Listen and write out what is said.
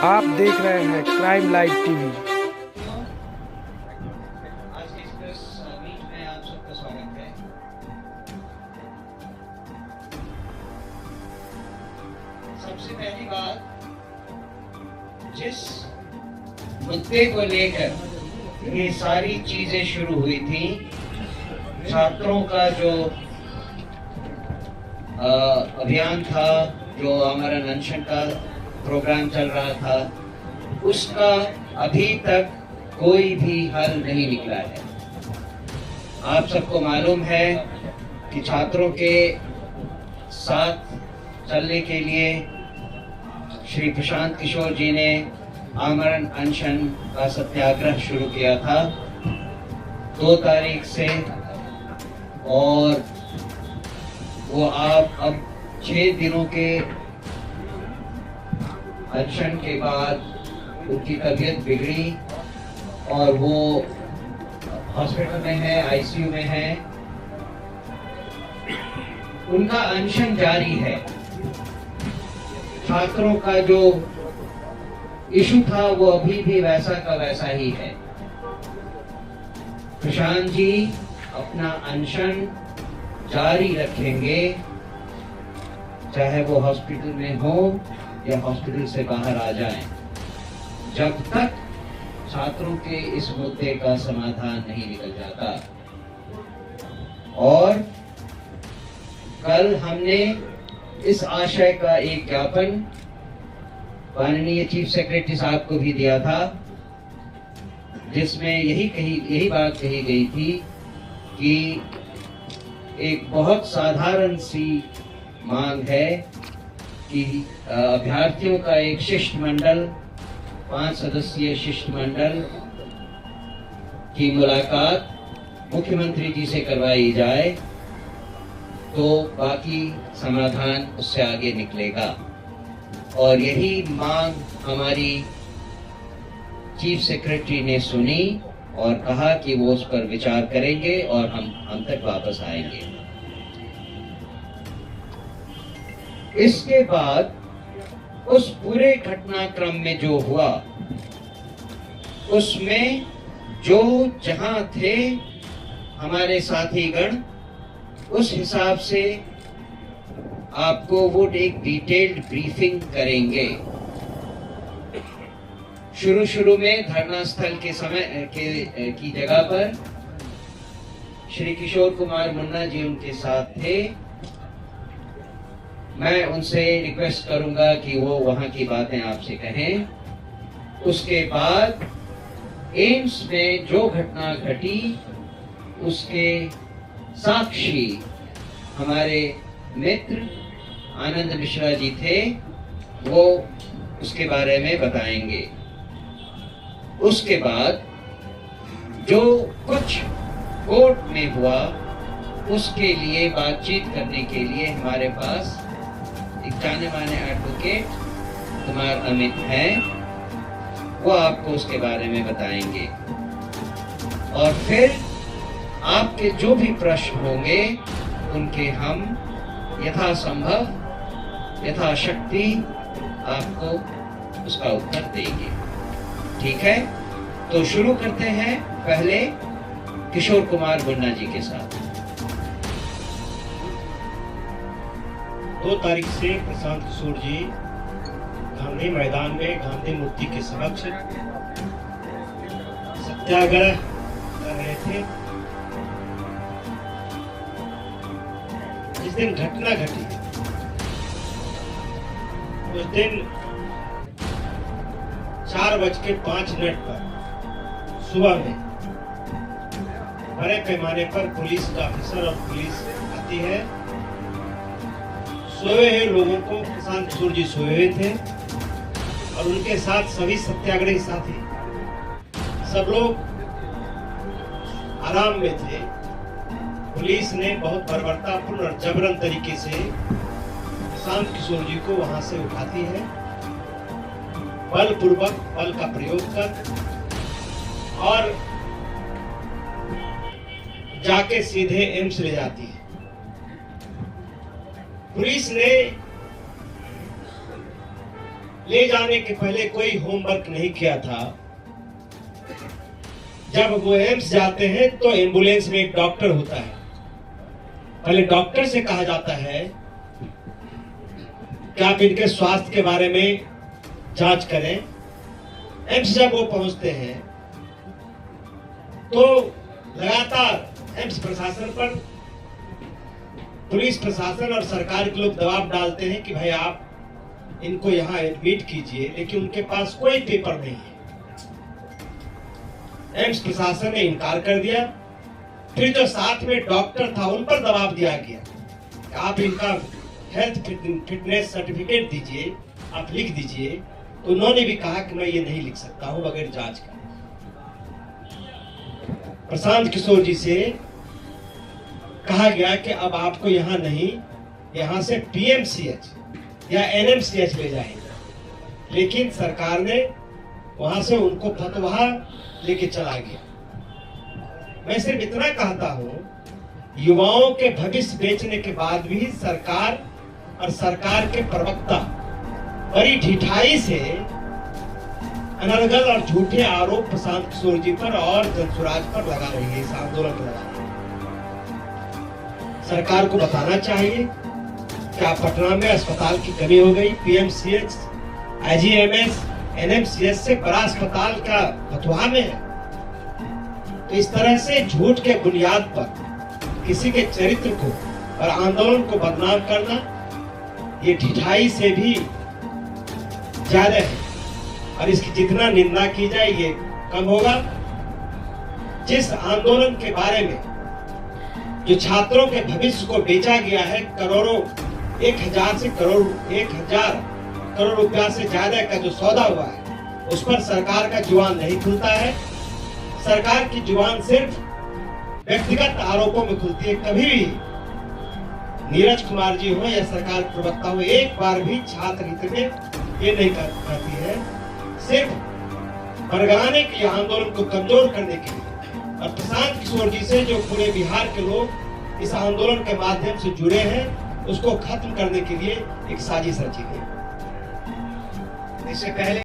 आप देख रहे हैं क्राइम लाइव टीवी। आज के इस प्रेस मीट में आप सबका स्वागत है। सबसे पहली बात, जिस मुद्दे को लेकर ये सारी चीजें शुरू हुई थी, छात्रों का जो अभियान था, जो आमरण अनशन का प्रोग्राम चल रहा था, उसका अभी तक कोई भी हल नहीं निकला है। आप सबको मालूम है कि छात्रों के साथ चलने के लिए श्री प्रशांत किशोर जी ने आमरण अनशन का सत्याग्रह शुरू किया था 2 तारीख से, और वो आप अब 6 दिनों के अनशन के बाद उनकी तबीयत बिगड़ी और वो हॉस्पिटल में है, आईसीयू में है। उनका अनशन जारी है। छात्रों का जो इशू था वो अभी भी वैसा का वैसा ही है। प्रशांत जी अपना अनशन जारी रखेंगे, चाहे वो हॉस्पिटल में हो या हॉस्पिटल से बाहर आ जाएं, जब तक छात्रों के इस मुद्दे का समाधान नहीं निकल जाता। और कल हमने इस आशय का एक ज्ञापन माननीय चीफ सेक्रेटरी साहब को भी दिया था, जिसमें यही बात कही गई थी कि एक बहुत साधारण सी मांग है कि अभ्यर्थियों का एक शिष्टमंडल, 5 सदस्यीय शिष्टमंडल की मुलाकात मुख्यमंत्री जी से करवाई जाए, तो बाकी समाधान उससे आगे निकलेगा। और यही मांग हमारी चीफ सेक्रेटरी ने सुनी और कहा कि वो उस पर विचार करेंगे और हम तक वापस आएंगे। इसके बाद उस पूरे घटनाक्रम में जो हुआ, उसमें जो जहां थे हमारे साथीगण, उस हिसाब से आपको वो एक डिटेल्ड ब्रीफिंग करेंगे। शुरू में धरना स्थल के समय की जगह पर श्री किशोर कुमार मुन्ना जी उनके साथ थे। मैं उनसे रिक्वेस्ट करूंगा कि वो वहां की बातें आपसे कहें। उसके बाद एम्स में जो घटना घटी, उसके साक्षी हमारे मित्र आनंद मिश्रा जी थे, वो उसके बारे में बताएंगे। उसके बाद जो कुछ कोर्ट में हुआ, उसके लिए बातचीत करने के लिए हमारे पास एक जाने माने एडवोकेट कुमार अमित हैं, वो आपको उसके बारे में बताएंगे। और फिर आपके जो भी प्रश्न होंगे, उनके हम यथासंभव, यथाशक्ति आपको उसका उत्तर देंगे। ठीक है, तो शुरू करते हैं पहले किशोर कुमार मुन्ना जी के साथ। 2 तारीख से प्रशांत किशोर जी गांधी मैदान में गांधी मूर्ति के समक्ष सत्याग्रह कर रहे थे। जिस दिन घटना घटी, उस दिन 4:05 पर सुबह में बड़े पैमाने पर पुलिस का ऑफिसर और पुलिस आती है। सोए हुए लोगों को, प्रशांत किशोर जी सोए हुए थे और उनके साथ सभी सत्याग्रही साथी, सब लोग आराम में थे। पुलिस ने बहुत बर्बरतापूर्ण और जबरन तरीके से प्रशांत किशोर जी को वहां से उठाती है, बलपूर्वक बल का प्रयोग कर, और जाके सीधे एम्स ले जाती है। पुलिस ने ले जाने के पहले कोई होमवर्क नहीं किया था। जब वो एम्स जाते हैं तो एम्बुलेंस में एक डॉक्टर होता है। पहले डॉक्टर से कहा जाता है कि आप इनके स्वास्थ्य के बारे में जांच करें। एम्स जब वो पहुंचते हैं तो लगातार एम्स प्रशासन पर पुलिस प्रशासन और सरकार के लोग दबाव डालते हैं कि भाई आप इनको यहाँ एडमिट कीजिए, लेकिन उनके पास कोई पेपर नहीं है। एम्स प्रशासन ने इनकार कर दिया। फिर जो साथ में डॉक्टर था उन पर दबाव दिया गया कि आप इनका हेल्थ फिटनेस सर्टिफिकेट दीजिए, आप लिख दीजिए। तो उन्होंने भी कहा कि मैं ये नहीं लिख सकता हूं बगैर जांच का। प्रशांत किशोर जी से कहा गया कि अब आपको यहाँ नहीं, यहाँ से पीएमसीएच या एनएमसीएच ले जाएंगे, लेकिन सरकार ने वहां से उनको फतवा लेके चला गया। मैं सिर्फ इतना कहता हूं, युवाओं के भविष्य बेचने के बाद भी सरकार और सरकार के प्रवक्ता बड़ी ढिठाई से अनर्गल और झूठे आरोप प्रशांत किशोर जी पर और जनसुराज पर लगा रही है। इस आंदोलन पर लगा रही है। सरकार को बताना चाहिए क्या पटना में अस्पताल की कमी हो गई। पीएमसीएच, आईजीएमएस, एनएमसीएच से बड़ा अस्पताल का फतवा में है। तो इस तरह से झूठ के बुनियाद पर किसी के चरित्र को और आंदोलन को बदनाम करना ये ढिठाई से भी ज्यादा है, और इसकी जितना निंदा की जाए ये कम होगा। जिस आंदोलन के बारे में जो छात्रों के भविष्य को बेचा गया है, करोड़ों 1000 करोड़ रुपया से ज्यादा का जो सौदा हुआ है, उस पर सरकार का जुबान नहीं खुलता है। सरकार की जुबान सिर्फ व्यक्तिगत आरोपों में खुलती है। कभी भी नीरज कुमार जी हो या सरकार के प्रवक्ता हो, एक बार भी छात्र हित में ये नहीं करती है। सिर्फ बरगलाने के लिए, आंदोलन को कमजोर करने के लिए। और प्रशांत किशोर जी से जो पूरे बिहार के लोग इस आंदोलन के माध्यम से जुड़े हैं, उसको खत्म करने के लिए एक साजिश रची गई। इससे पहले